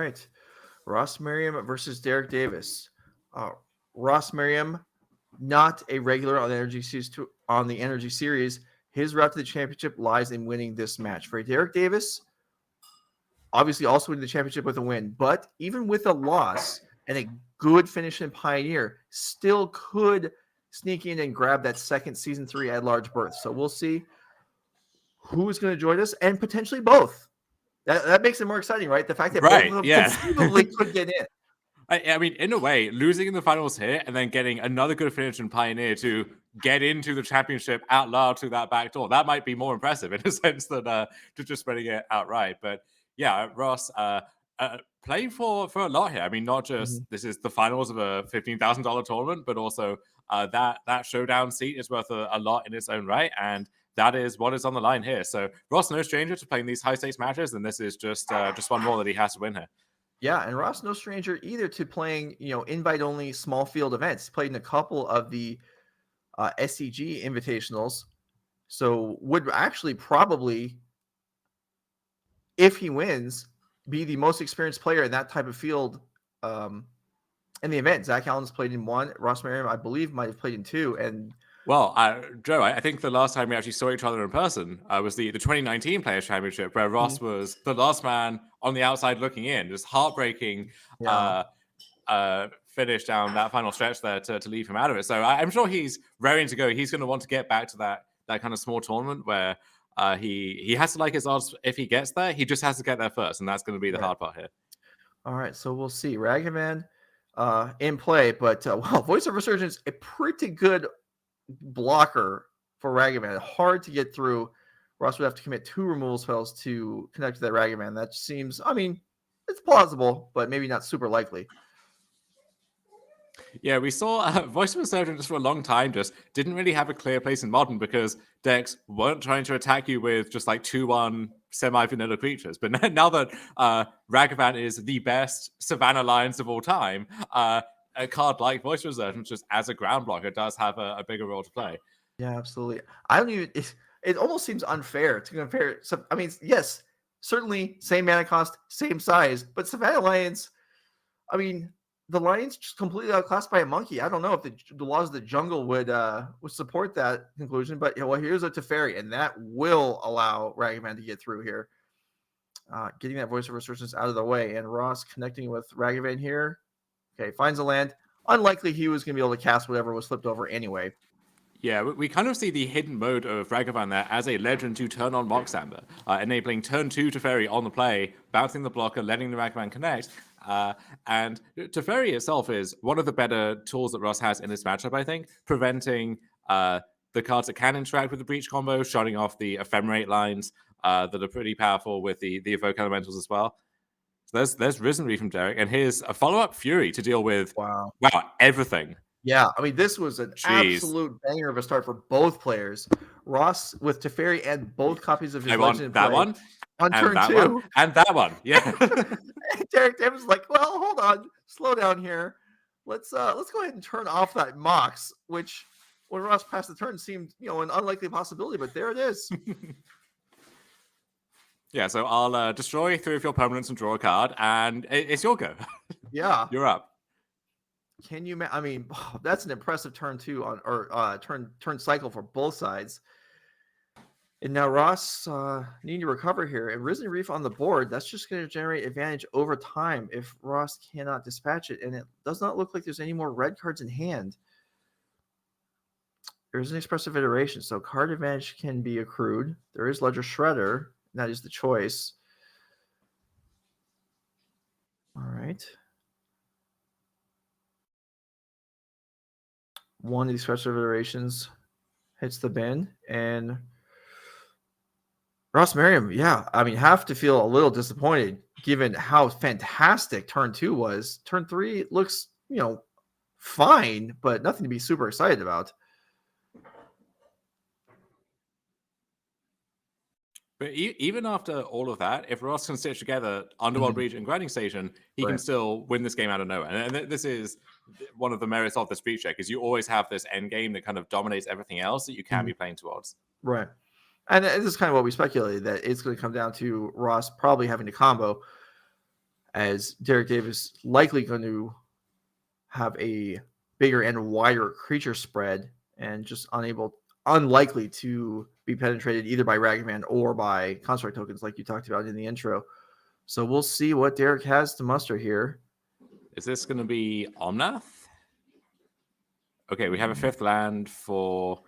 right. Ross Merriam versus Derek Davis. Ross Merriam, not a regular on the Energy Series. His route to the championship lies in winning this match. For Derek Davis, obviously also winning the championship with a win, but even with a loss and a good finish in Pioneer, still could sneak in and grab that second season 3 at-large berth. So we'll see who's going to join us, and potentially both. That makes it more exciting, right? The fact that both of them conceivably could get in. I mean, in a way, losing in the finals here and then getting another good finish in Pioneer to get into the championship out loud through that back door, that might be more impressive in a sense than just spreading it outright. But yeah, Ross playing for a lot here. I mean, not just this is the finals of a $15,000 tournament, but also that showdown seat is worth a lot in its own right. And that is what is on the line here. So Ross, no stranger to playing these high stakes matches, and this is just one more that he has to win here. Yeah, and Ross no stranger either to playing, invite only small field events. He played in a couple of the SCG invitationals, so would actually probably, if he wins, be the most experienced player in that type of field in the event. Zach Allen's played in 1. Ross Merriam, I believe, might have played in 2, and well, Joe, I think the last time we actually saw each other in person was the 2019 Players' Championship, where Ross was the last man on the outside looking in. Just heartbreaking finish down that final stretch there to leave him out of it. So I'm sure he's raring to go. He's going to want to get back to that kind of small tournament where he has to like his odds. If he gets there, he just has to get there first, and that's going to be the hard part here. All right, so we'll see. Ragavan in play, but Voice of Resurgence, a pretty good blocker for Ragavan. Hard to get through. Ross would have to commit 2 removal spells to connect to that Ragavan. That seems, it's plausible, but maybe not super likely. Yeah, we saw Voice of Resurgence for a long time just didn't really have a clear place in Modern because decks weren't trying to attack you with just like 2-1 semi-vanilla creatures. But now that Ragavan is the best Savannah Lions of all time, a card like Voice of Resurgence just as a ground blocker does have a bigger role to play. Yeah, absolutely. I don't even. It almost seems unfair to compare. Yes, certainly same mana cost, same size, but Savannah Lions. The Lions just completely outclassed by a monkey. I don't know if the laws of the jungle would support that conclusion, but here's a Teferi, and that will allow Ragavan to get through here. Getting that Voice of Resurgence out of the way, and Ross connecting with Ragavan here. Okay, finds a land. Unlikely he was going to be able to cast whatever was flipped over anyway. Yeah, we kind of see the hidden mode of Ragavan there as a legend to turn on Moxamber, enabling turn 2 Teferi on the play, bouncing the blocker, letting the Ragavan connect. And Teferi itself is one of the better tools that Ross has in this matchup, I think, preventing the cards that can interact with the Breach combo, shutting off the Ephemerate lines that are pretty powerful with the Evoke Elementals as well. So there's Risen Reef from Derek, and here's a follow-up Fury to deal with everything. Yeah, this was an absolute banger of a start for both players. Ross with Teferi and both copies of his Legend that one on turn 2. And that one, yeah. Derek Davis is like, well, hold on, slow down here. Let's go ahead and turn off that Mox, which when Ross passed the turn seemed, an unlikely possibility, but there it is. Yeah, so I'll destroy 3 of your permanents and draw a card, and it's your go. Yeah. You're up. Can you? That's an impressive turn 2 turn cycle for both sides. And now Ross needing to recover here, and Risen Reef on the board. That's just going to generate advantage over time if Ross cannot dispatch it, and it does not look like there's any more red cards in hand. There is an Expressive Iteration, so card advantage can be accrued. There is Ledger Shredder, and that is the choice. All right. One of these Expressive Iterations hits the bin, and Ross Merriam, have to feel a little disappointed given how fantastic turn 2 was. Turn 3 looks, fine, but nothing to be super excited about. But even after all of that, if Ross can stitch together Underworld Breach and Grinding Station, he can still win this game out of nowhere. And this is one of the merits of the Breach deck, is you always have this end game that kind of dominates everything else that you can be playing towards. Right. And this is kind of what we speculated, that it's going to come down to Ross probably having to combo. as Derek Davis likely going to have a bigger and wider creature spread and just unlikely to be penetrated either by Ragavan or by construct tokens like you talked about in the intro. So we'll see what Derek has to muster here. Is this going to be Omnath? Okay, we have a 5th land for...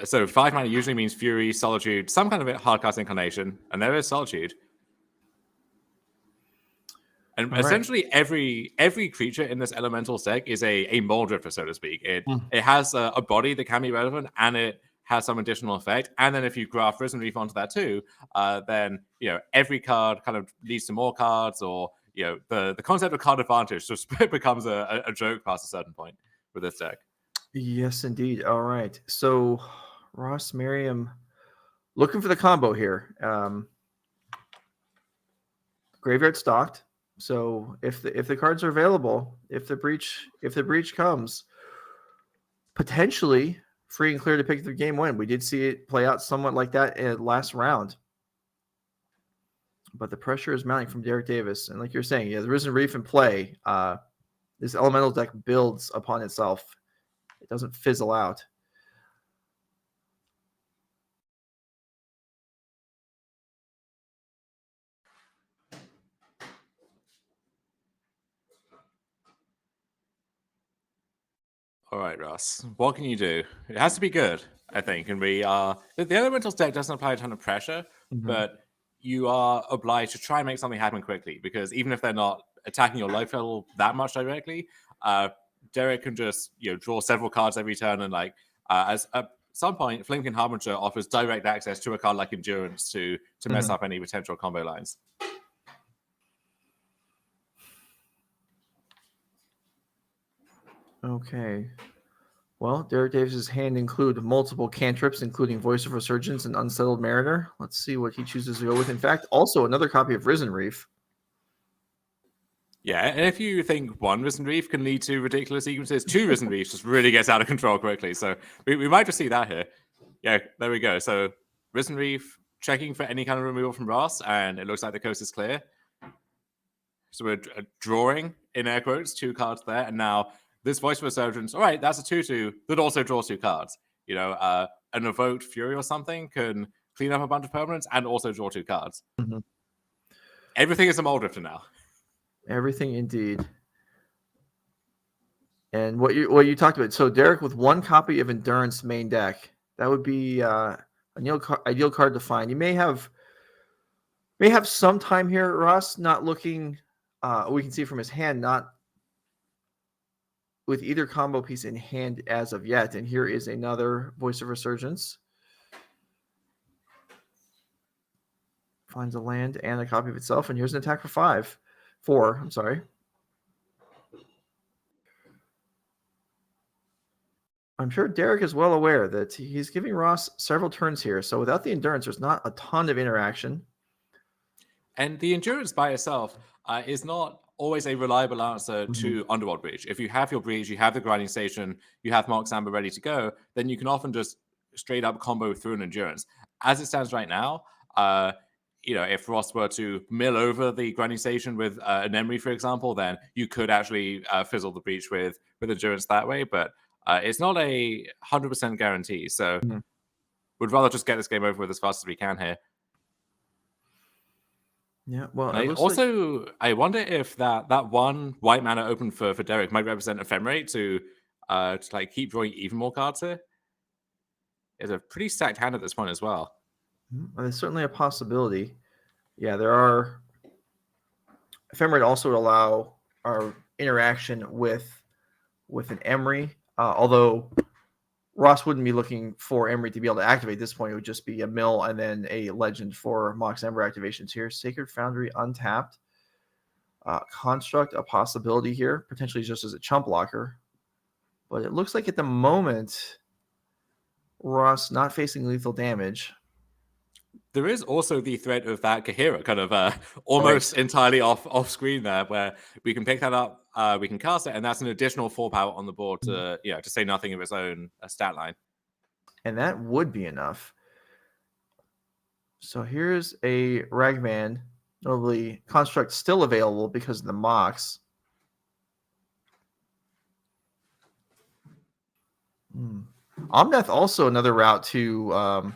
So 5 mana usually means Fury, Solitude, some kind of hardcast inclination, and there is Solitude. And essentially every creature in this elemental deck is a Muldrifter, so to speak. It has a body that can be relevant, and it has some additional effect. And then if you graft Risen Reef onto that too, then every card kind of leads to more cards, or the concept of card advantage just becomes a joke past a certain point with this deck. Yes, indeed. All right. So Ross Merriam looking for the combo here. Graveyard stocked. So if the cards are available, if the breach comes, potentially free and clear to pick the game win. We did see it play out somewhat like that in last round. But the pressure is mounting from Derek Davis. And like you're saying, the Risen Reef in play, this elemental deck builds upon itself. It doesn't fizzle out. All right, Ross. What can you do? It has to be good, I think. And the Elementals deck doesn't apply a ton of pressure, but you are obliged to try and make something happen quickly, because even if they're not attacking your life level that much directly, Derek can just draw several cards every turn, and at some point, Flaming Harbinger offers direct access to a card like Endurance to mess up any potential combo lines. Okay. Well, Derek Davis's hand include multiple cantrips, including Voice of Resurgence and Unsettled Mariner. Let's see what he chooses to go with. In fact, also another copy of Risen Reef. Yeah, and if you think one Risen Reef can lead to ridiculous sequences, 2 Risen Reefs just really gets out of control quickly. So we might just see that here. Yeah, there we go. So Risen Reef checking for any kind of removal from Ross, and it looks like the coast is clear. So we're drawing, in air quotes, 2 cards there, and now this Voice of Resurgence, all right, that's a 2/2 that also draws 2 cards. An Evoked Fury or something can clean up a bunch of permanents and also draw 2 cards. Everything is a Muldrifter now. Everything indeed. And what you talked about. So Derek with 1 copy of Endurance main deck. That would be an ideal card to find. You may have some time here, Ross, not looking. We can see from his hand, not with either combo piece in hand as of yet. And here is another Voice of Resurgence. Finds a land and a copy of itself. And here's an attack for 4. I'm sorry. I'm sure Derek is well aware that he's giving Ross several turns here. So without the Endurance, there's not a ton of interaction. And the Endurance by itself is not always a reliable answer to Underworld Breach. If you have your Breach, you have the Grinding Station, you have Mox Amber ready to go, then you can often just straight up combo through an Endurance. As it stands right now, if Ross were to mill over the Grinding Station with an Emery, for example, then you could actually fizzle the Breach with Endurance that way. But it's not a 100% guarantee. So we'd rather just get this game over with as fast as we can here. Yeah, well, I wonder if that 1 white mana open for Derek might represent Ephemerate to keep drawing even more cards here. It's a pretty stacked hand at this point as well. There's certainly a possibility. Yeah, there are. Ephemerate also would allow our interaction with an Emery, although Ross wouldn't be looking for Emery to be able to activate this point. It would just be a mill and then a legend for Mox Ember activations here. Sacred Foundry untapped. Construct, a possibility here, potentially just as a chump blocker. But it looks like at the moment, Ross not facing lethal damage. There is also the threat of that Kahira kind of almost entirely off screen there, where we can pick that up, we can cast it, and that's an additional 4 power on the board to say nothing of its own stat line. And that would be enough. So here's a Ragman Notably, Construct still available because of the Mox. Omnath also another route to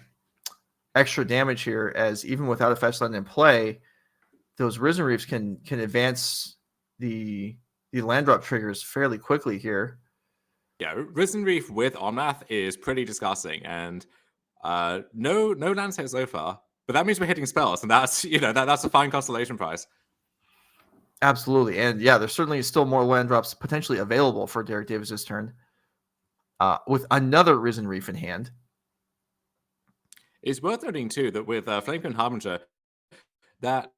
extra damage here, as even without a fetch land in play, those Risen Reefs can advance the land drop triggers fairly quickly here. Yeah, Risen Reef with Omnath is pretty disgusting, and no lands hit so far. But that means we're hitting spells, and that's that's a fine constellation prize. Absolutely, and yeah, there's certainly still more land drops potentially available for Derek Davis's turn. With another Risen Reef in hand. It's worth noting too that with Flamecone Harbinger, that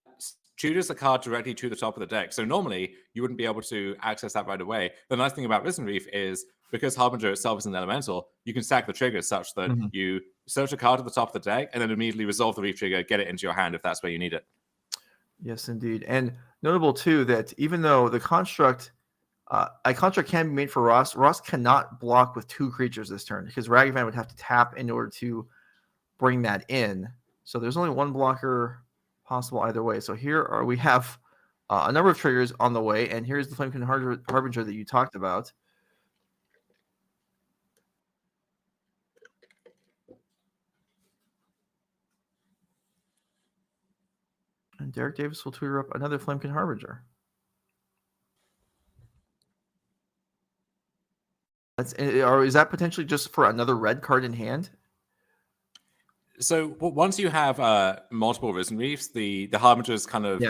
tutors a card directly to the top of the deck. So normally you wouldn't be able to access that right away. The nice thing about Risen Reef is because Harbinger itself is an elemental, you can stack the triggers such that you search a card at the top of the deck and then immediately resolve the Reef trigger, get it into your hand if that's where you need it. Yes, indeed. And notable too that even though the construct, a construct can be made for Ross cannot block with 2 creatures this turn because Ragavan would have to tap in order to bring that in. So there's only 1 blocker possible either way. So here we have a number of triggers on the way, and here's the Flamecone Harbinger that you talked about. And Derek Davis will tutor up another Flamecone Harbinger. Or is that potentially just for another red card in hand? So once you have multiple Risen Reefs, the Harbingers kind of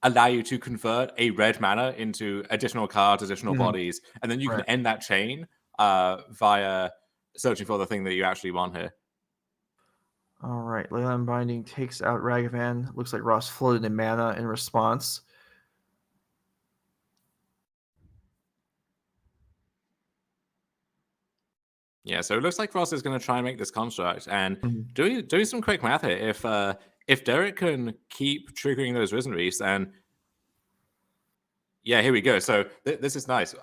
allow you to convert a red mana into additional cards, additional bodies, and then you can end that chain via searching for the thing that you actually want here. All right, Leyline Binding takes out Ragavan. Looks like Ross floated in mana in response. Yeah, so it looks like Ross is going to try and make this construct, and doing some quick math here. If Derek can keep triggering those Risen Reefs, and yeah, here we go. So this is nice.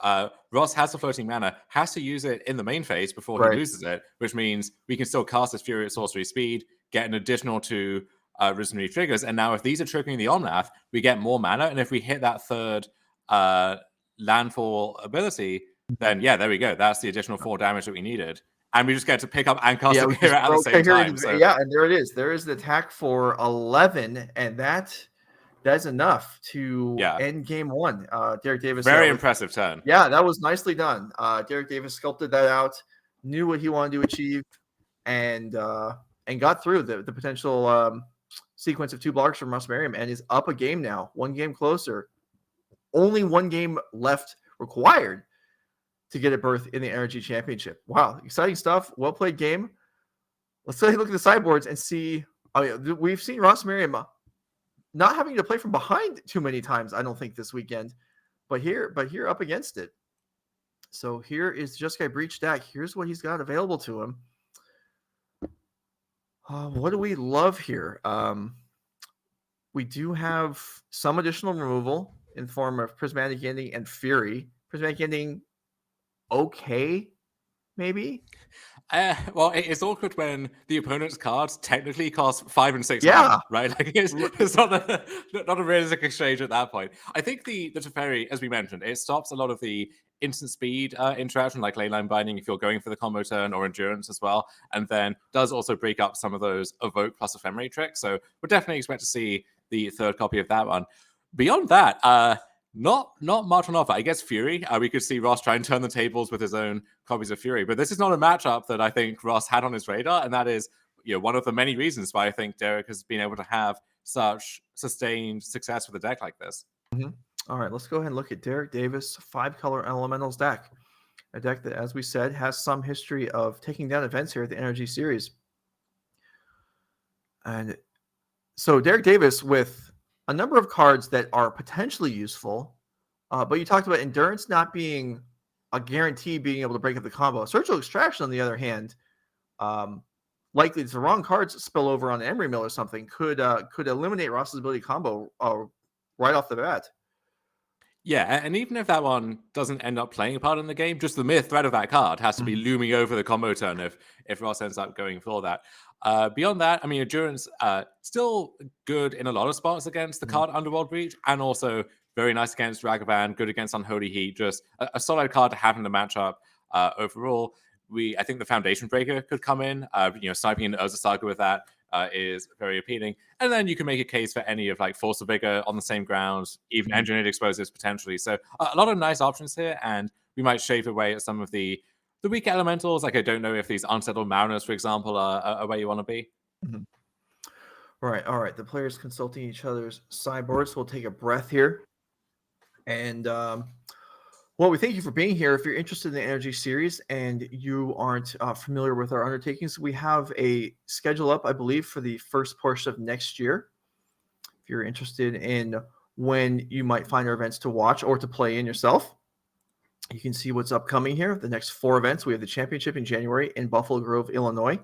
Ross has the floating mana, has to use it in the main phase before he loses it, which means we can still cast this Fury at sorcery speed, get an additional 2 Risen Reef triggers, and now if these are triggering the Omnath, we get more mana, and if we hit that 3rd landfall ability, then yeah, there we go. That's the additional 4 damage that we needed. And we just get to pick up and cast Akira at the same time. Yeah, and there it is. There is the attack for 11, and that is enough to end game 1. Derek Davis. Very impressive turn. Yeah, that was nicely done. Derek Davis sculpted that out, knew what he wanted to achieve, and got through the potential sequence of 2 blocks from Ross Merriam, and is up a game now. 1 game closer. Only 1 game left required to get a berth in the Energy Championship. Wow, exciting stuff. Well played game. Let's take a look at the sideboards and see. We've seen Ross Merriam not having to play from behind too many times, I don't think, this weekend. But here up against it. So here is Jeskai Breach deck. Here's what he's got available to him. What do we love here? We do have some additional removal in the form of Prismatic Ending and Fury. Prismatic Ending, okay, maybe? Well, it's awkward when the opponent's cards technically cost 5 and 6 mana, right? Like it's not a realistic exchange at that point. I think the Teferi, as we mentioned, it stops a lot of the instant speed interaction, like Leyline Binding if you're going for the combo turn, or Endurance as well, and then does also break up some of those Evoke plus Ephemerate tricks. So we'll definitely expect to see the 3rd copy of that one. Beyond that, not much on offer. I guess Fury. We could see Ross try and turn the tables with his own copies of Fury, but this is not a matchup that I think Ross had on his radar, and that is one of the many reasons why I think Derek has been able to have such sustained success with a deck like this. All right, let's go ahead and look at Derek Davis' 5-color Elementals deck. A deck that, as we said, has some history of taking down events here at the Energy Series. And so Derek Davis with a number of cards that are potentially useful, but you talked about Endurance not being a guarantee being able to break up the combo. Surgical Extraction, on the other hand, likely the wrong cards spill over on Emery Mill or something, could eliminate Ross's ability combo right off the bat. Yeah, and even if that one doesn't end up playing a part in the game, just the mere threat of that card has to be looming over the combo turn if Ross ends up going for that. Beyond that, I mean, Endurance still good in a lot of spots against the card Underworld Breach, and also very nice against Ragavan, good against Unholy Heat. Just a solid card to have in the matchup overall. I think the Foundation Breaker could come in. Sniping into Urza Saga with that is very appealing. And then you can make a case for any of like Force of Vigor on the same grounds, even Engineered Explosives potentially. So a lot of nice options here, and we might shave away at some of the weak elementals. Like I don't know if these Unsettled Mariners, for example, are where you want to be. All right. The players consulting each other's sideboards. We'll take a breath here. And well, we thank you for being here. If you're interested in the Energy Series and you aren't familiar with our undertakings, we have a schedule up, I believe, for the first portion of next year. If you're interested in when you might find our events to watch or to play in yourself, you can see what's upcoming here. The next 4 events, we have the championship in January in Buffalo Grove, Illinois.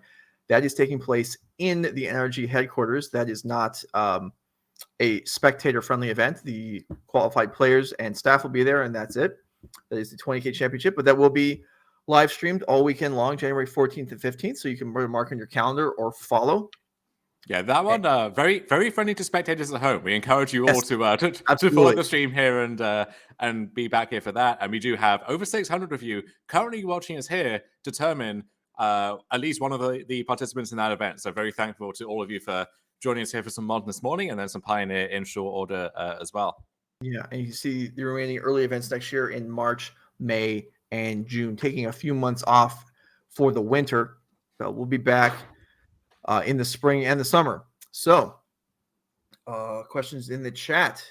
That is taking place in the NRG headquarters. That is not a spectator-friendly event. The qualified players and staff will be there, and that's it. That is the 20K championship, but that will be live streamed all weekend long, January 14th and 15th. So you can mark on your calendar or follow. Yeah, that one very, very friendly to spectators at home. We encourage you all to absolutely follow the stream here and be back here for that. And we do have over 600 of you currently watching us here determine at least one of the participants in that event. So very thankful to all of you for joining us here for some Modern this morning, and then some Pioneer in short order as well. Yeah, and you can see the remaining early events next year in March, May, and June, taking a few months off for the winter. But we'll be back in the spring and the summer. So, questions in the chat.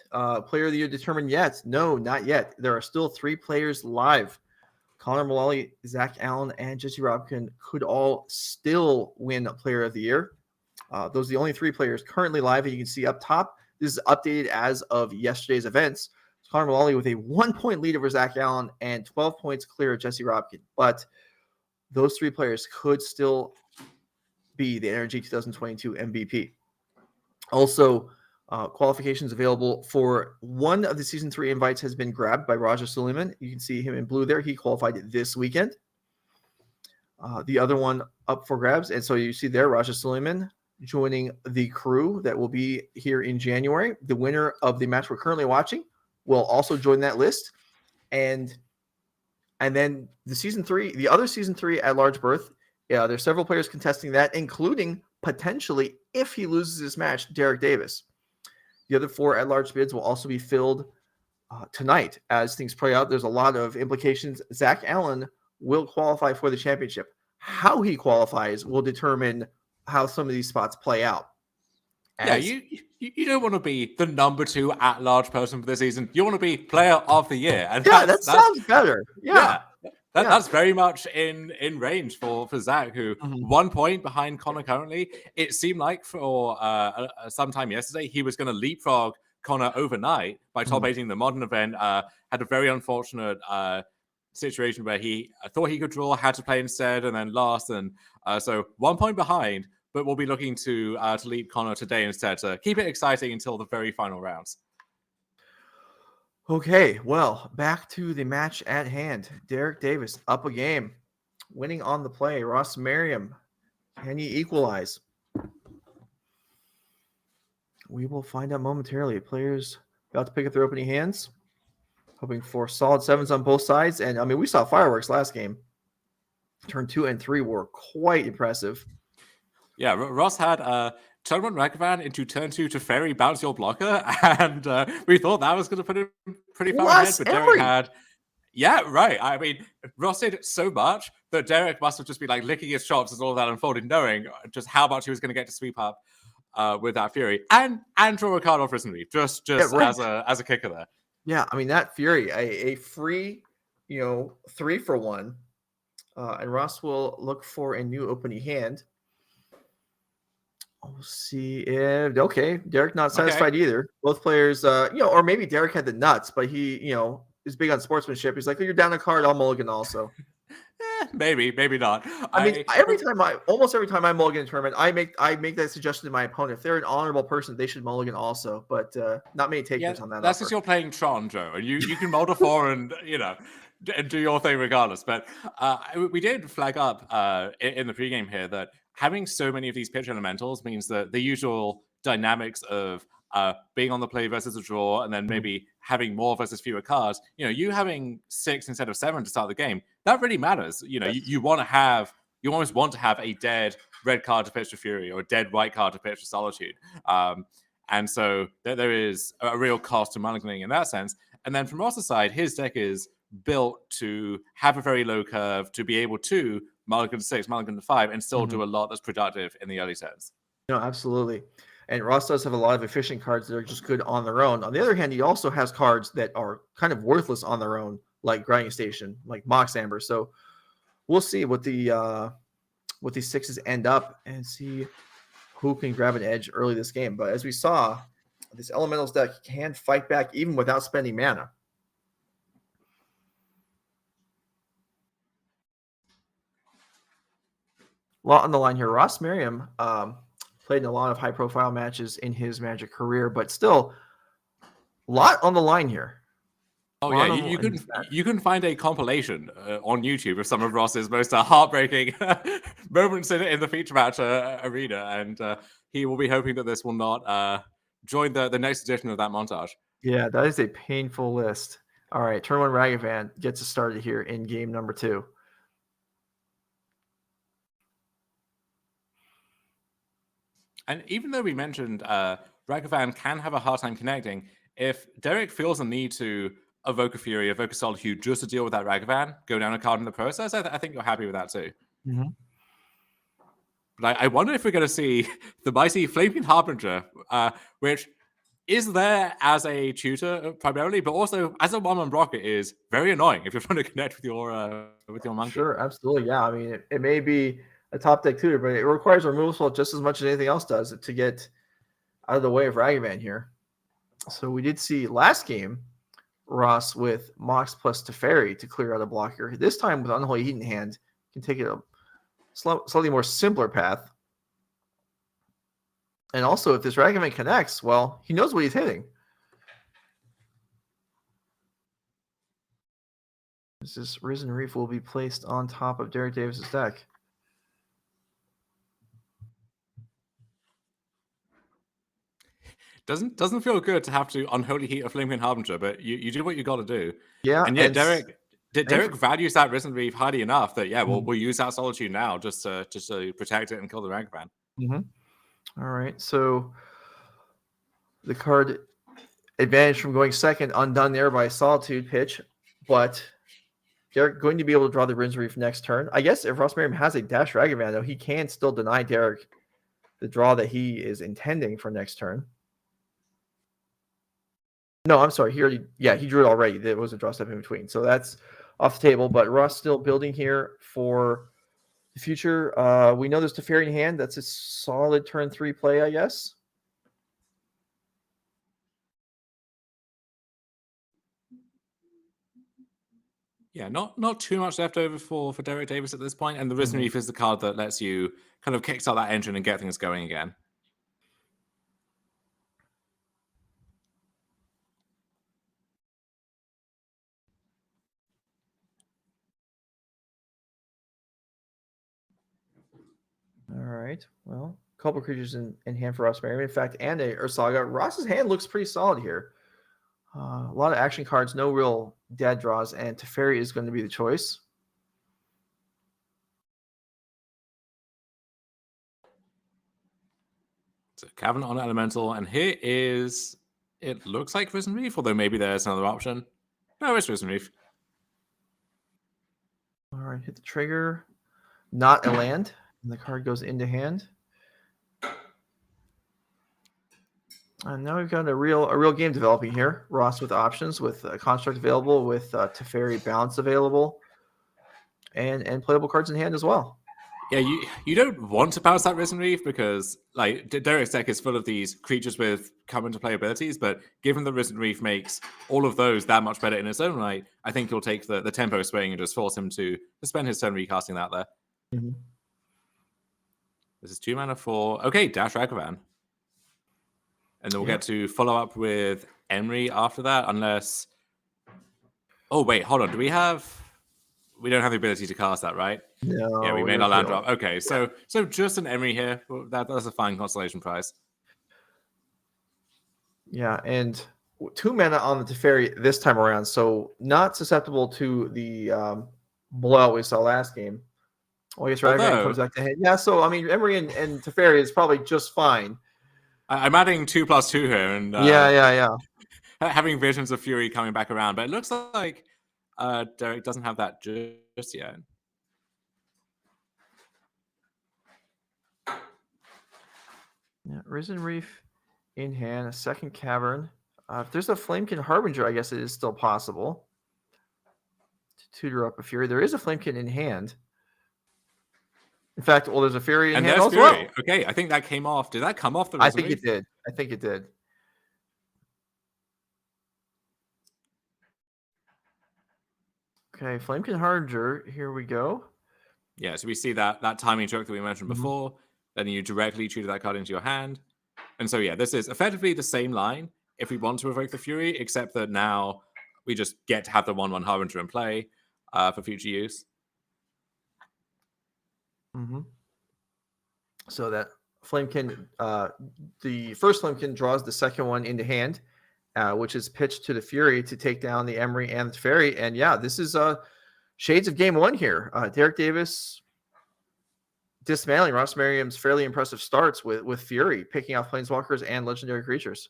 Player of the year determined yet? No, not yet. There are still 3 players live. Connor Mullally, Zach Allen, and Jesse Robkin could all still win Player of the Year. Those are the only 3 players currently live, and you can see up top. This is updated as of yesterday's events. Connor Mullally with a 1-point lead over Zach Allen and 12 points clear of Jesse Robkin. But those 3 players could still be the NRG 2022 MVP. Also, qualifications available for one of the Season 3 invites has been grabbed by Raja Suleiman. You can see him in blue there. He qualified this weekend. The other one up for grabs. And so you see there, Raja Suleiman joining the crew that will be here in January. The winner of the match we're currently watching will also join that list. And then the other Season 3 at large berth, there's several players contesting that, including potentially, if he loses this match, Derek Davis. The other 4 at large bids will also be filled tonight as things play out. There's a lot of implications. Zach Allen will qualify for the championship. How he qualifies will determine how some of these spots play out. You don't want to be the number 2 at-large person for the season. You want to be player of the year. And that sounds better. That's very much in range for Zach, who 1 point behind Connor currently. It seemed like for sometime yesterday he was going to leapfrog Connor overnight by top 8ing the Modern event. Had a very unfortunate situation where he thought he could draw, had to play instead, and then lost. And so 1 point behind, but we'll be looking to lead Connor today instead to keep it exciting until the very final rounds. Okay, well, back to the match at hand. Derek Davis up a game, winning on the play. Ross Merriam, can he equalize? We will find out momentarily. Players about to pick up their opening hands, hoping for solid 7s on both sides. And I mean, we saw fireworks last game. Turn 2 and 3 were quite impressive. Yeah, Ross had turn 1 Ragavan into turn 2 to Fairy bounce your blocker, and we thought that was going to put him pretty far ahead. But Derek had, right. I mean, Ross did so much that Derek must have just been like licking his chops as all of that unfolded, knowing just how much he was going to get to sweep up with that Fury and draw a card off Risen Reef, just as a kicker there. Yeah, I mean that Fury, a free, 3 for 1, and Ross will look for a new opening hand. We'll see if Derek not satisfied either. Both players, or maybe Derek had the nuts, but he, is big on sportsmanship. He's like, "Oh, you're down a card, I'll mulligan also." Maybe not. I mean, almost every time I mulligan a tournament, I make that suggestion to my opponent. If they're an honorable person, they should mulligan also. But not many takers on that. That's because you're playing Tron, Joe, and you can mold a 4 and do your thing regardless. But we did flag up in the pregame here that having so many of these pitch elementals means that the usual dynamics of being on the play versus a draw, and then maybe having more versus fewer cards. You having 6 instead of 7 to start the game, that really matters. You want to have, you always want to have a dead red card to pitch to Fury or a dead white card to pitch to Solitude. And so there is a real cost to mulliganing in that sense. And then from Ross's side, his deck is built to have a very low curve, to be able to mulligan to 6, mulligan to 5, and still do a lot that's productive in the early turns. No, absolutely. And Ross does have a lot of efficient cards that are just good on their own. On the other hand, he also has cards that are kind of worthless on their own, like Grinding Station, like Mox Amber. So we'll see what these 6s end up and see who can grab an edge early this game. But as we saw, this Elementals deck can fight back even without spending mana. A lot on the line here. Ross Merriam played in a lot of high-profile matches in his Magic career, but still, a lot on the line here. Oh yeah, you can find a compilation on YouTube of some of Ross's most heartbreaking moments in the feature match arena, and he will be hoping that this will not join the next edition of that montage. Yeah, that is a painful list. All right, turn 1 Ragavan gets us started here in game number 2. And even though we mentioned Ragavan can have a hard time connecting, if Derek feels a need to evoke a Fury, evoke a Solitude just to deal with that Ragavan, go down a card in the process, I think you're happy with that too. But I wonder if we're going to see the mighty Flaming Harbinger, which is there as a tutor primarily, but also as a one-man blocker is very annoying if you're trying to connect with your monkey. Sure, absolutely. Yeah, I mean, it may be a top deck tutor, but it requires removal just as much as anything else does to get out of the way of Ragavan here. So we did see last game Ross with Mox plus Teferi to clear out a blocker. This time with Unholy Heat in hand, can take it a slightly more simpler path. And also, if this Ragavan connects, well, he knows what he's hitting. This Risen Reef will be placed on top of Derek Davis's deck. Doesn't feel good to have to Unholy Heat a Flaming Harbinger, but you do what you got to do. Yeah, and Derek values that Risen Reef highly enough that we'll use that Solitude now just to protect it and kill the Ragavan. All right, so the card advantage from going second undone there by Solitude pitch, but Derek going to be able to draw the Risen Reef next turn. I guess if Ross Merriam has a Dash Ragavan, though, he can still deny Derek the draw that he is intending for next turn. No, I'm sorry. He drew it already. There was a draw step in between. So that's off the table. But Ross still building here for the future. We know there's Teferi in hand. That's a solid turn 3 play, I guess. Yeah, not too much left over for Derek Davis at this point. And the Risen Reef is the card that lets you kind of kickstart that engine and get things going again. All right. Well, a couple creatures in hand for Ross Merriam. In fact, and a Ursaga. Ross's hand looks pretty solid here. A lot of action cards, no real dead draws, and Teferi is going to be the choice. So Cavern on Elemental, and here is, it looks like Risen Reef, although maybe there's another option. No, it's Risen Reef. All right, hit the trigger. Not a land, and the card goes into hand. And now we've got a real game developing here. Ross with options, with Construct available, with Teferi Balance available, and playable cards in hand as well. Yeah, you don't want to bounce that Risen Reef because like Derek's deck is full of these creatures with come into play abilities, but given the Risen Reef makes all of those that much better in its own right, I think you'll take the tempo swing and just force him to spend his turn recasting that there. This is 2 mana for Dash Ragavan. And then we'll get to follow up with Emry after that, unless... Oh, wait, hold on. We don't have the ability to cast that, right? No, Yeah, we we made our land reveal. drop. Okay, so just an Emery here. Well, that's a fine consolation prize. Yeah, and 2 mana on the Teferi this time around, so not susceptible to the blowout we saw last game. Well, I guess Ragavan comes Although back to hand. Yeah, so I mean, Emery and Teferi is probably just fine. I'm adding 2+2 here, and Yeah. having visions of Fury coming back around, but it looks like Derek doesn't have that just yet. Yeah, Risen Reef in hand, a second Cavern. If there's a Flamekin Harbinger, I guess it is still possible to tutor up a Fury. There is a Flamekin in hand. In fact, well, there's a Fury in And hand there's as Fury. well. Okay, I think that came off. Did that come off the I Risen think Reef? it did. I think it did. Okay, Flamekin Harbinger. Here we go. Yeah, so we see that timing choke that we mentioned Mhm. before. Then you directly tutor that card into your hand. And so, yeah, this is effectively the same line if we want to evoke the Fury, except that now we just get to have the 1/1 Harbinger in play for future use. Mm-hmm. So that Flamekin, the first Flamekin draws the second one into hand, which is pitched to the Fury to take down the Emery and the Teferi. And yeah, this is shades of game one here. Derek Davis dismantling Ross Merriam's fairly impressive starts with Fury, picking off Planeswalkers and legendary creatures.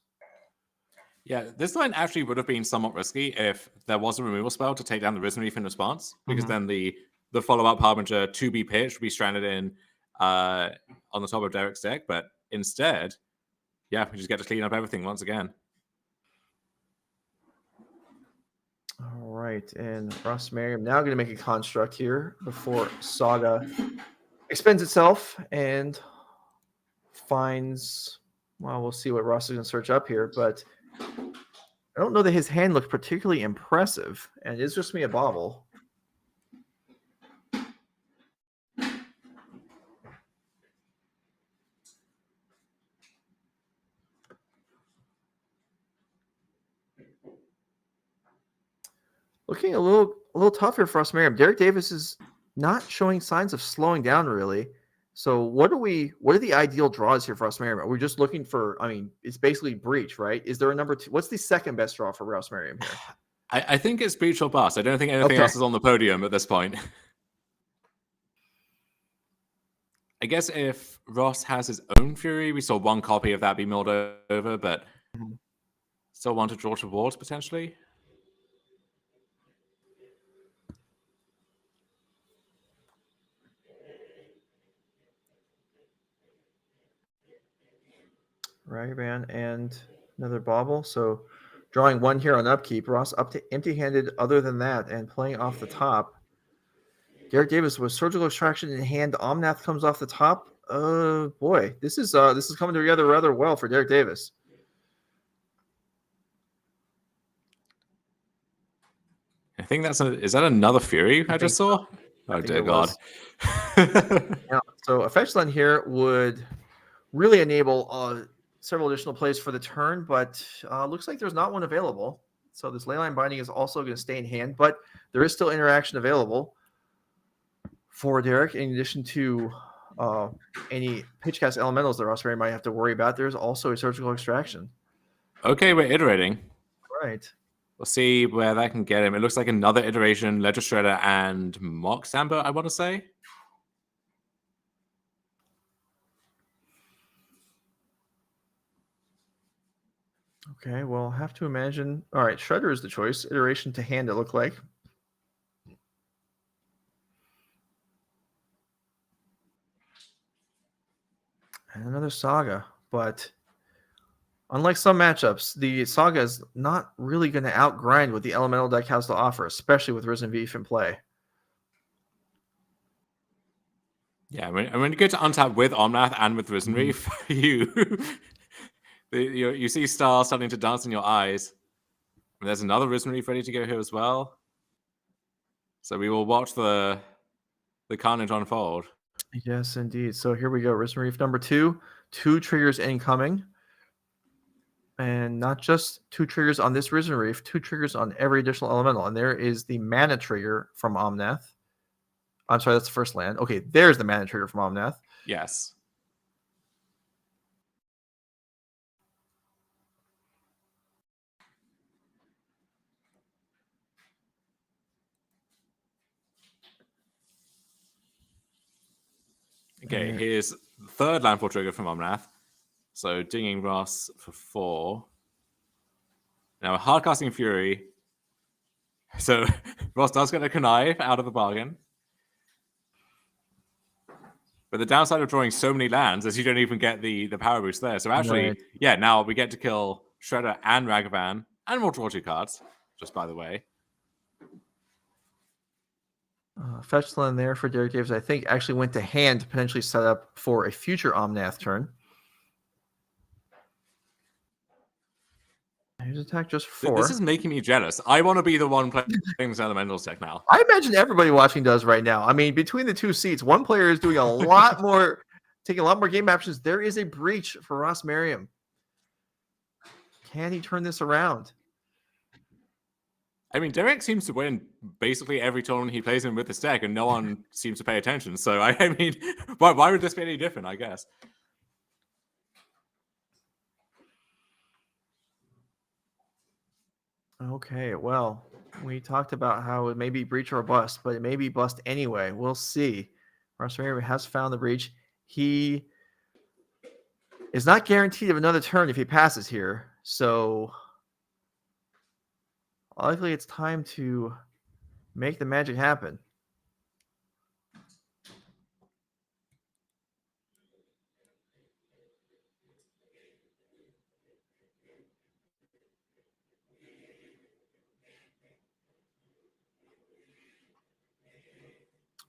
Yeah, this line actually would have been somewhat risky if there was a removal spell to take down the Risen Reef in response, because then the follow-up Harbinger to be pitched would be stranded in on the top of Derek's deck. But instead, yeah, we just get to clean up everything once again. All right, and Ross Merriam now going to make a construct here before Saga expends itself and finds. Well, we'll see what Ross is going to search up here, but I don't know that his hand looked particularly impressive, and it's just me a bauble. Looking a little tougher for us, Merriam. Derek Davis is not showing signs of slowing down really. So what are the ideal draws here for us, Merriam? Are we just looking for? I mean, it's basically Breach, right? Is there a number two? What's the second best draw for Ross Merriam here? I think it's Breach or Bust. I don't think anything else is on the podium at this point. I guess if Ross has his own Fury, we saw one copy of that be milled over, but still want to draw towards potentially. Ragavan and another bauble. So drawing one here on upkeep. Ross up to empty-handed other than that and playing off the top. Derek Davis with Surgical Extraction in hand. Omnath comes off the top. Boy, this is coming together rather well for Derek Davis. I think is that another Fury I just saw? Oh dear God. Yeah, so a fetch land here would really enable several additional plays for the turn, but looks like there's not one available. So this Leyline Binding is also going to stay in hand, but there is still interaction available for Derek. In addition to any pitchcast elementals that Ross Merriam might have to worry about, there's also a Surgical Extraction. Okay, we're iterating. Right. We'll see where that can get him. It looks like another iteration, Ledger Shredder and Mox Amber, I want to say. Okay, well, have to imagine. All right, Shredder is the choice. Iteration to hand, it looked like. And another Saga, but unlike some matchups, the Saga is not really going to outgrind what the Elemental deck has to offer, especially with Risen Reef in play. Yeah, when you get to untap with Omnath and with Risen Reef, you see stars starting to dance in your eyes. And there's another Risen Reef ready to go here as well. So we will watch the carnage unfold. Yes, indeed. So here we go. Risen Reef number 2. 2 triggers incoming. And not just 2 triggers on this Risen Reef, 2 triggers on every additional elemental. And there is the mana trigger from Omnath. I'm sorry, that's the first land. Okay, there's the mana trigger from Omnath. Yes. Okay, here's third landfall trigger from Omnath. So dinging Ross for 4. Now hardcasting Fury. So Ross does get a Connive out of the bargain. But the downside of drawing so many lands is you don't even get the power boost there. So actually, yeah, now we get to kill Shredder and Ragavan, and we'll draw 2 cards, just by the way. Fetch land there for Derek Davis, I think, actually went to hand to potentially set up for a future Omnath turn. Here's attack just 4. This is making me jealous. I want to be the one playing this Elementals deck now. I imagine everybody watching does right now. I mean, between the 2 seats, one player is doing a lot more, taking a lot more game options. There is a breach for Ross Merriam. Can he turn this around? I mean, Derek seems to win basically every tournament he plays in with this deck, and no one seems to pay attention. So, I mean, why would this be any different, I guess? Okay, well, we talked about how it may be breach or bust, but it may be bust anyway. We'll see. Ross Merriam has found the breach. He is not guaranteed of another turn if he passes here. So likely it's time to make the magic happen.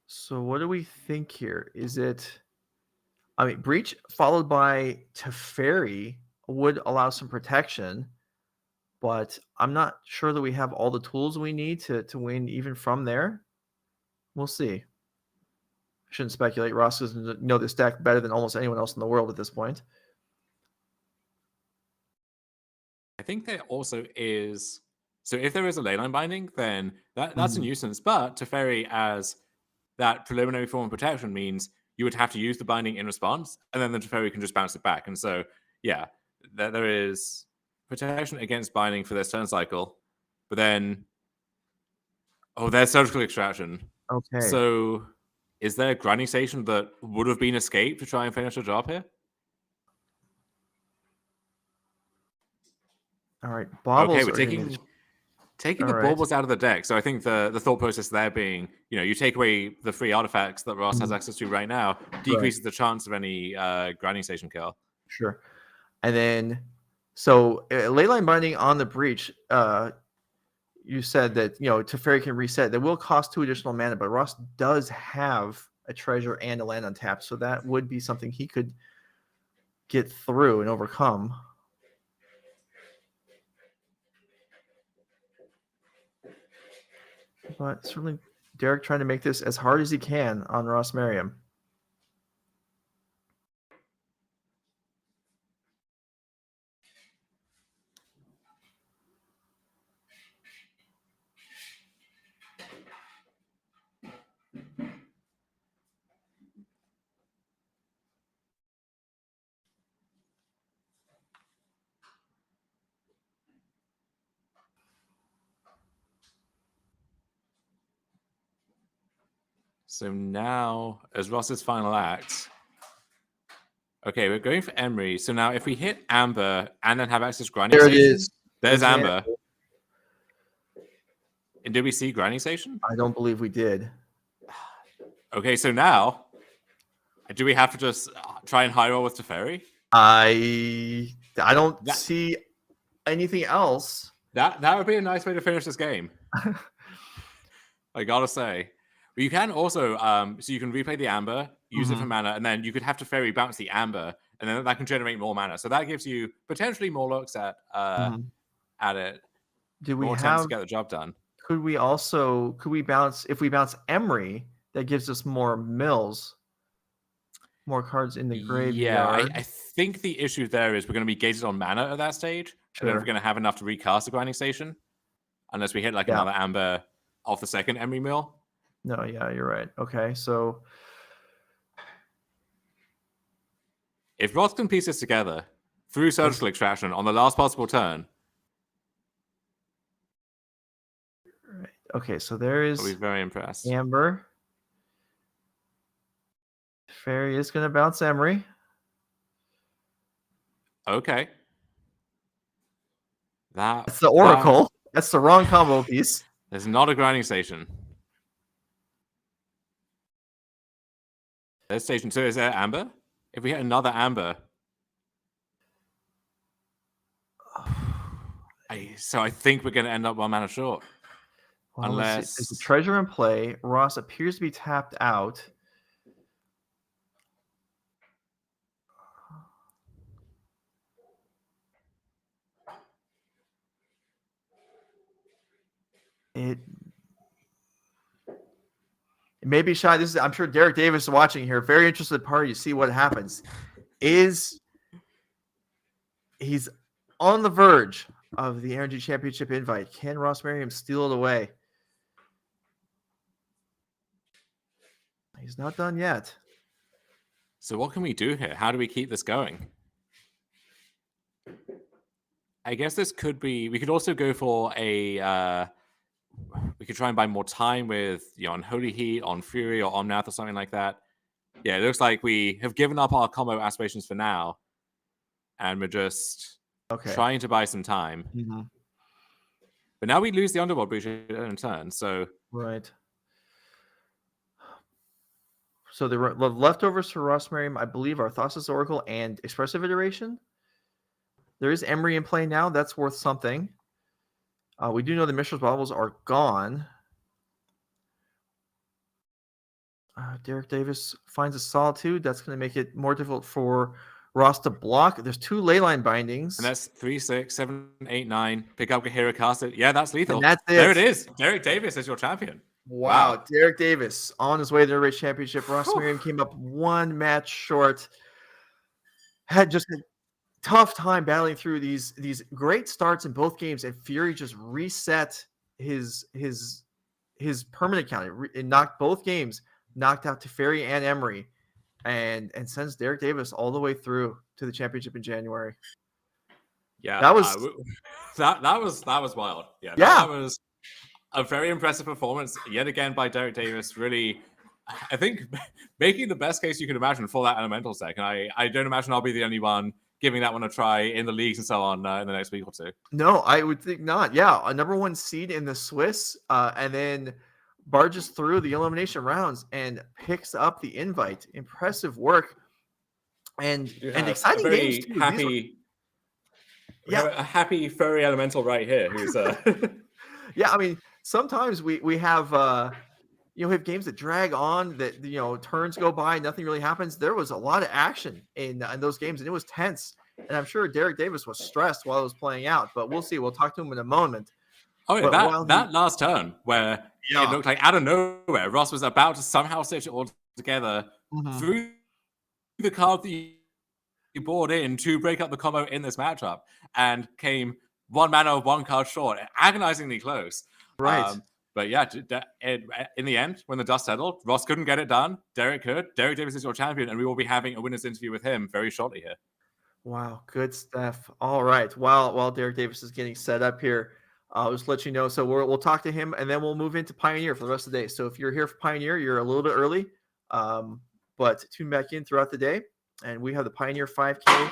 So what do we think here? Is it, I mean, breach followed by Teferi would allow some protection, but I'm not sure that we have all the tools we need to win even from there. We'll see. Shouldn't speculate. Ross doesn't know this deck better than almost anyone else in the world at this point. I think there also is... So if there is a leyline binding, then that's a nuisance. But Teferi as that preliminary form of protection means you would have to use the binding in response, and then the Teferi can just bounce it back. And so, yeah, there is protection against binding for this turn cycle. But then, there's Surgical Extraction. Okay. So is there a grinding station that would have been escaped to try and finish the job here? All right, baubles. Okay, we're taking the baubles out of the deck. So I think the thought process there being, you take away the free artifacts that Ross has access to right now, decreases the chance of any grinding station kill. Sure. And then, so leyline binding on the breach, you said that, Teferi can reset. That will cost 2 additional mana, but Ross does have a treasure and a land untapped, so that would be something he could get through and overcome. But certainly Derek trying to make this as hard as he can on Ross Merriam. So now, as Ross's final act, okay, we're going for Emery. So now if we hit Amber and then have access to grinding There station, it is. There's Amber. And did we see grinding station? I don't believe we did. Okay, so now, do we have to just try and high roll with Teferi? I don't see anything else. That would be a nice way to finish this game. I gotta say. But you can also, so you can replay the Amber, use it for mana, and then you could have Teferi bounce the Amber, and then that can generate more mana. So that gives you potentially more looks at it. Do we more attempts to get the job done? Could we bounce, if we bounce Emery, that gives us more mills, more cards in the graveyard? Yeah, I think the issue there is we're going to be gated on mana at that stage. Sure. And then we're going to have enough to recast the grinding station, unless we hit like another Amber off the second Emery mill. No, yeah, you're right. Okay, so If Ross can piece this together through surgical extraction on the last possible turn, right. Okay, so there I'll be is very impressed. Amber. Fairy is going to bounce Emery. Okay. That's the Oracle. That's the wrong combo piece. There's not a grinding station. There's station 2. Is there Amber? If we hit another Amber. So I think we're going to end up 1 mana short. Well, Unless there's a treasure in play. Ross appears to be tapped out. It may be shy. I'm sure Derek Davis is watching here. Very interested party to see what happens. He's on the verge of the Energy Championship invite. Can Ross Merriam steal it away? He's not done yet. So what can we do here? How do we keep this going? I guess this could be... We could also go for a... we could try and buy more time with Unholy Heat, on Fury, or Omnath, or something like that. Yeah, it looks like we have given up our combo aspirations for now. And we're just trying to buy some time. Mm-hmm. But now we lose the Underworld Breach in turn, so... Right. So the leftovers for Ross Merriam, I believe, are Thassa's Oracle and Expressive Iteration. There is Emery in play now. That's worth something. We do know the Mishra's Baubles are gone. Derek Davis finds a Solitude. That's going to make it more difficult for Ross to block. There's 2 Leyline Bindings. And that's 3, 6, 7, 8, 9. Pick up Kahira, cast it. Yeah, that's lethal. And that's it. There it is. Derek Davis is your champion. Wow. Derek Davis on his way to the race championship. Ross Merriam came up 1 match short. Had just a tough time battling through these great starts in both games, and Fury just reset his permanent count. It knocked both games, knocked out Teferi and Emery, and sends Derek Davis all the way through to the championship in January. Yeah, that was wild. Yeah, yeah, that was a very impressive performance yet again by Derek Davis. Really, I think making the best case you can imagine for that elemental deck. And I don't imagine I'll be the only one giving that one a try in the leagues and so on in the next week or 2. No, I would think not. Yeah, a #1 seed in the Swiss, and then barges through the elimination rounds and picks up the invite. Impressive work, and exciting games too. A happy furry elemental right here. Who's yeah, I mean, sometimes we have we have games that drag on, that turns go by, nothing really happens. There was a lot of action in those games, and it was tense. And I'm sure Derek Davis was stressed while it was playing out, but we'll see. We'll talk to him in a moment. Oh, yeah, that last turn where it looked like out of nowhere, Ross was about to somehow stitch it all together through the card that you bought in to break up the combo in this matchup, and came 1 mana of 1 card short, agonizingly close. Right. But yeah, in the end, when the dust settled, Ross couldn't get it done. Derek could. Derek Davis is your champion, and we will be having a winner's interview with him very shortly here. Wow, good stuff. All right. While Derek Davis is getting set up here, I'll just let you know. So we'll talk to him, and then we'll move into Pioneer for the rest of the day. So if you're here for Pioneer, you're a little bit early, but tune back in throughout the day. And we have the Pioneer 5K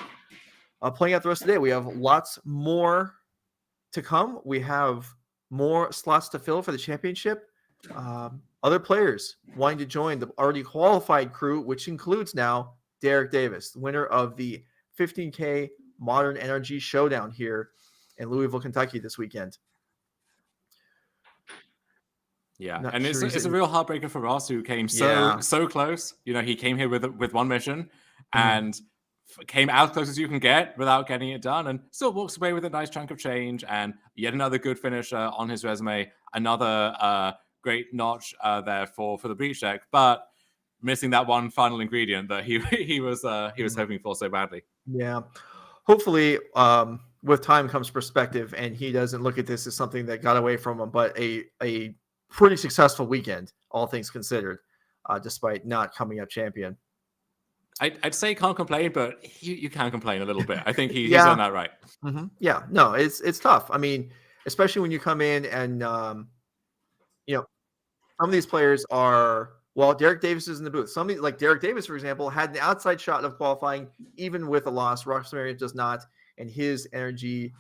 playing out the rest of the day. We have lots more to come. We have more slots to fill for the championship. Other players wanting to join the already qualified crew, which includes now Derek Davis, the winner of the 15K Modern Energy Showdown here in Louisville, Kentucky this weekend. Yeah, and it's a real heartbreaker for Ross, who came so close. He came here with 1 mission and came as close as you can get without getting it done, and still walks away with a nice chunk of change and yet another good finish on his resume. Another great notch there for the Breach deck, but missing that one final ingredient that he was hoping for so badly. Yeah, hopefully with time comes perspective, and he doesn't look at this as something that got away from him, but a pretty successful weekend all things considered, despite not coming up champion. I'd say can't complain, but you can complain a little bit. I think he's Yeah. done that right. Yeah, no, it's tough. I mean, especially when you come in and some of these players are, well, Derek Davis is in the booth. Somebody like Derek Davis, for example, had an outside shot of qualifying even with a loss. Ross Merriam does not, and his energy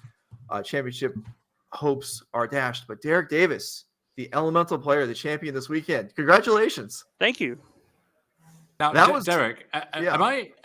championship hopes are dashed. But Derek Davis, the elemental player, the champion this weekend, congratulations. Thank you. Now, That was Derek. yeah.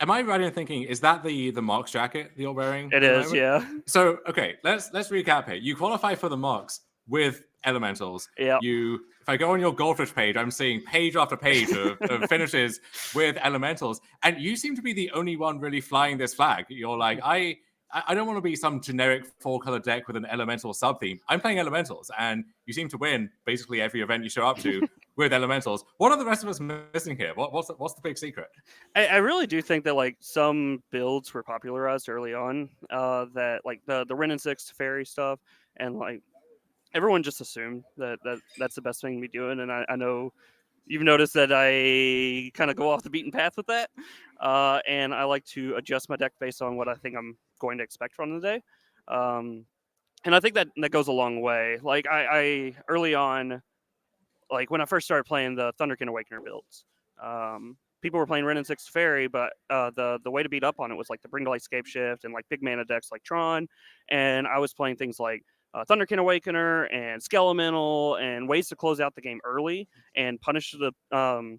Am I right in thinking, is that the Marks jacket that you're wearing? It is, yeah. So okay, let's recap here. You qualify for the Marks with elementals. Yeah. If I go on your Goldfish page, I'm seeing page after page of finishes with elementals, and you seem to be the only one really flying this flag. You're like, I don't want to be some generic 4-color deck with an elemental sub theme. I'm playing elementals, and you seem to win basically every event you show up to with elementals. What are the rest of us missing here? What's the big secret? I really do think that like some builds were popularized early on, that like the Ren and 6 Teferi stuff, and like everyone just assumed that that's the best thing to be doing. And I know you've noticed that I kind of go off the beaten path with that, and I like to adjust my deck based on what I think I'm going to expect from the day, and I think that goes a long way. Like I early on, like when I first started playing the Thunderkin Awakener builds, people were playing Ren and 6 Teferi, but the way to beat up on it was like the Bring to Light Scape Shift and like big mana decks like Tron, and I was playing things like Thunderkin Awakener and Skelemental and ways to close out the game early and punish the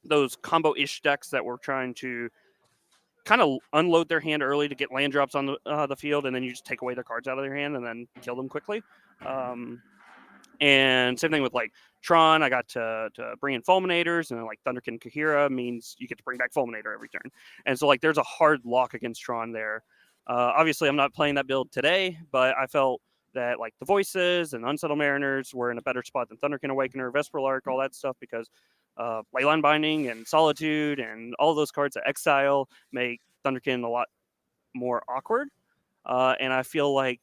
those combo-ish decks that were trying to kind of unload their hand early to get land drops on the field, and then you just take away their cards out of their hand and then kill them quickly. And same thing with like Tron. I got to bring in Fulminators, and then like Thunderkin Kahira means you get to bring back Fulminator every turn. And so like there's a hard lock against Tron there. Obviously, I'm not playing that build today, but I felt that like the Voices and Unsettled Mariners were in a better spot than Thunderkin Awakener, Vesperal Arc, all that stuff, because Leyline Binding and Solitude and all those cards of Exile make Thunderkin a lot more awkward. And I feel like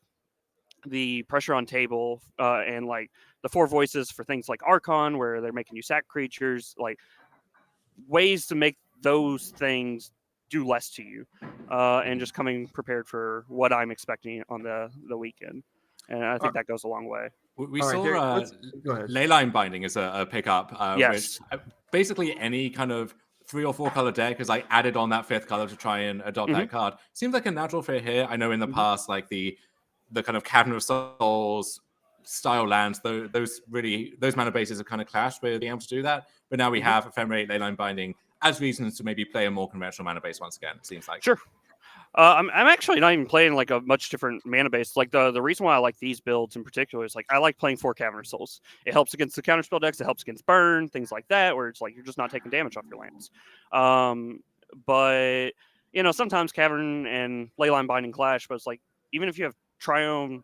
the pressure on table and like the 4 Voices for things like Archon, where they're making you sack creatures, like ways to make those things do less to you, and just coming prepared for what I'm expecting on the weekend. And I think that goes a long way. We All saw right, go ahead. Leyline Binding as a pickup, Yes. which basically any kind of 3 or 4 color deck is like added on that 5th color to try and adopt that card. Seems like a natural fit here. I know in the past, like the kind of Cavern of Souls style lands, those mana bases have kind of clashed with being able to do that. But now we have Ephemerate, Leyline Binding as reasons to maybe play a more conventional mana base once again, it seems like. Sure. I'm actually not even playing like a much different mana base. Like the reason why I like these builds in particular is like I like playing 4 Cavern of Souls. It helps against the counterspell decks. It helps against burn, things like that, where it's like you're just not taking damage off your lands. But you know, sometimes Cavern and Leyline Binding clash, but it's like even if you have Triome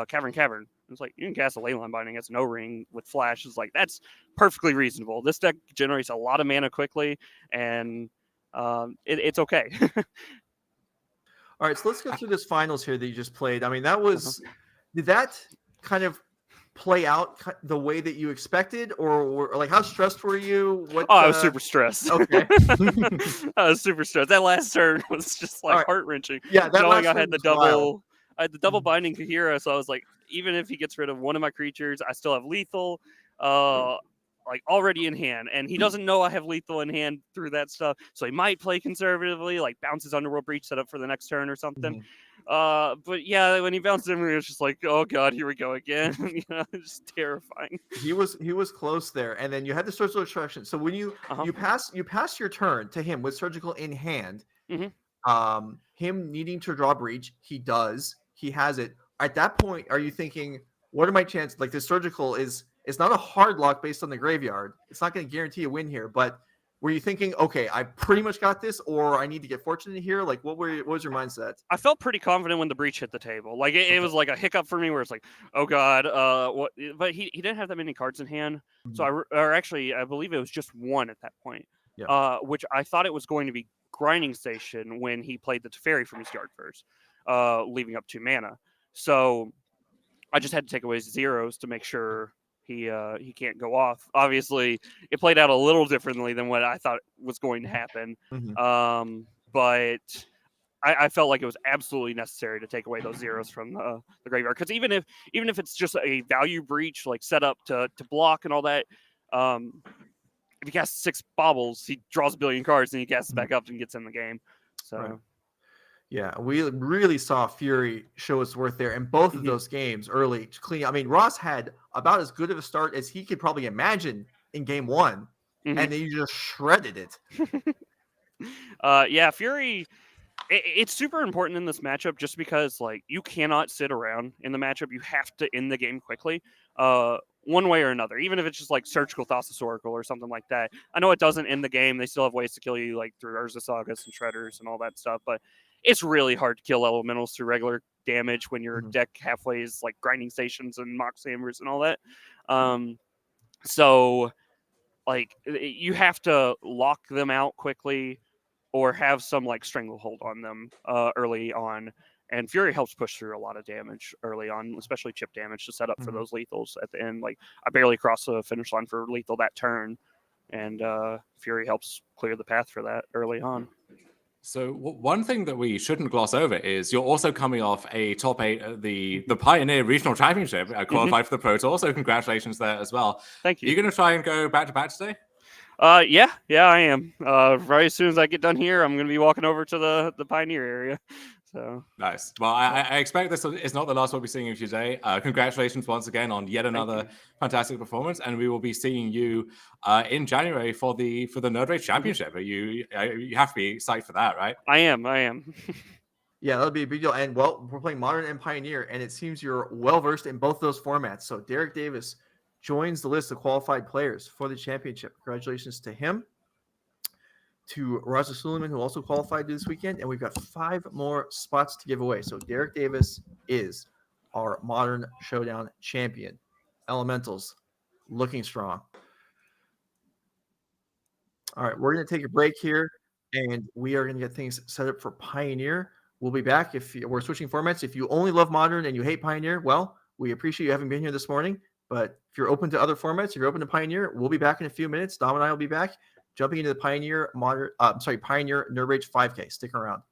Cavern, it's like you can cast a Leyline Binding as an O-Ring with Flash. It's like that's perfectly reasonable. This deck generates a lot of mana quickly, and it's okay. All right, so let's go through this finals here that you just played. I mean, that was did that kind of play out the way that you expected, or like how stressed were you? What? I was super stressed. Okay, I was super stressed. That last turn was just like right. heart wrenching. Yeah, that knowing last I had the turn was wild. I had the double binding Kahira, so I was like, even if he gets rid of one of my creatures, I still have lethal. Like already in hand, and he doesn't know I have lethal in hand through that stuff, so he might play conservatively, like bounces Underworld Breach set up for the next turn or something. But yeah, when he bounced in, it was just like, oh god, here we go again. You know, it's just terrifying. He was close there, and then you had the surgical extraction. So when you pass your turn to him with surgical in hand, him needing to draw breach, he does. He has it. At that point, are you thinking, what are my chances? Like the surgical is. It's not a hard lock based on the graveyard. It's not going to guarantee a win here. But were you thinking, okay, I pretty much got this, or I need to get fortunate here? Like, what was your mindset? I felt pretty confident when the breach hit the table. Like it was like a hiccup for me, where it's like, oh god, what? But he didn't have that many cards in hand, so I believe it was just one at that point. Yeah. Which I thought it was going to be Grinding Station when he played the Teferi from his yard first, leaving up 2 mana. So I just had to take away zeros to make sure he can't go off. Obviously, it played out a little differently than what I thought was going to happen. Mhm. But I felt like it was absolutely necessary to take away those zeros from the graveyard, because even if it's just a value breach, like set up to block and all that, if he casts 6 baubles, he draws a billion cards and he casts back up and gets in the game. So Right. Yeah, we really saw Fury show its worth there in both of Mhm. those games early to clean. I mean, Ross had about as good of a start as he could probably imagine in game one, Mhm. and then you just shredded it. Yeah, Fury. It's super important in this matchup just because like you cannot sit around in the matchup. You have to end the game quickly, one way or another. Even if it's just like Surgical Thassa's Oracle or something like that. I know it doesn't end the game. They still have ways to kill you, like through Urza Sagas and Shredders and all that stuff. But it's really hard to kill elementals through regular damage when your Mhm. deck halfway is like grinding stations and Mox Hammers and all that. So like you have to lock them out quickly or have some like stranglehold on them early on. And Fury helps push through a lot of damage early on, especially chip damage to set up for Mhm. those lethals at the end. Like I barely crossed the finish line for lethal that turn, and Fury helps clear the path for that early on. So one thing that we shouldn't gloss over is you're also coming off a top 8 at the Pioneer Regional Championship, qualified for the Pro Tour. So congratulations there as well. Thank Are you you. going to try and go back to back today? Yeah, I am. Right as soon as I get done here, I'm gonna be walking over to the Pioneer area. So Nice. Well, I expect this is not the last we'll be seeing of you today. Congratulations once again on yet another you. fantastic performance, and we will be seeing you in January for the Nerd Rage Championship. Are you have to be psyched for that, right? I am. Yeah, that'll be a big deal. And well, we're playing Modern and Pioneer, and it seems you're well versed in both those formats. So Derek Davis joins the list of qualified players for the championship. Congratulations to him. To Raja Suleiman, who also qualified this weekend, and we've got 5 more spots to give away. So Derek Davis is our Modern Showdown champion. Elementals looking strong. All right, we're going to take a break here, and we are going to get things set up for Pioneer. We'll be back if we're switching formats. If you only love Modern and you hate Pioneer, well, we appreciate you having been here this morning. But if you're open to other formats, if you're open to Pioneer, we'll be back in a few minutes. Dom and I will be back, jumping into the Pioneer Pioneer Nerd Rage 5K. Stick around.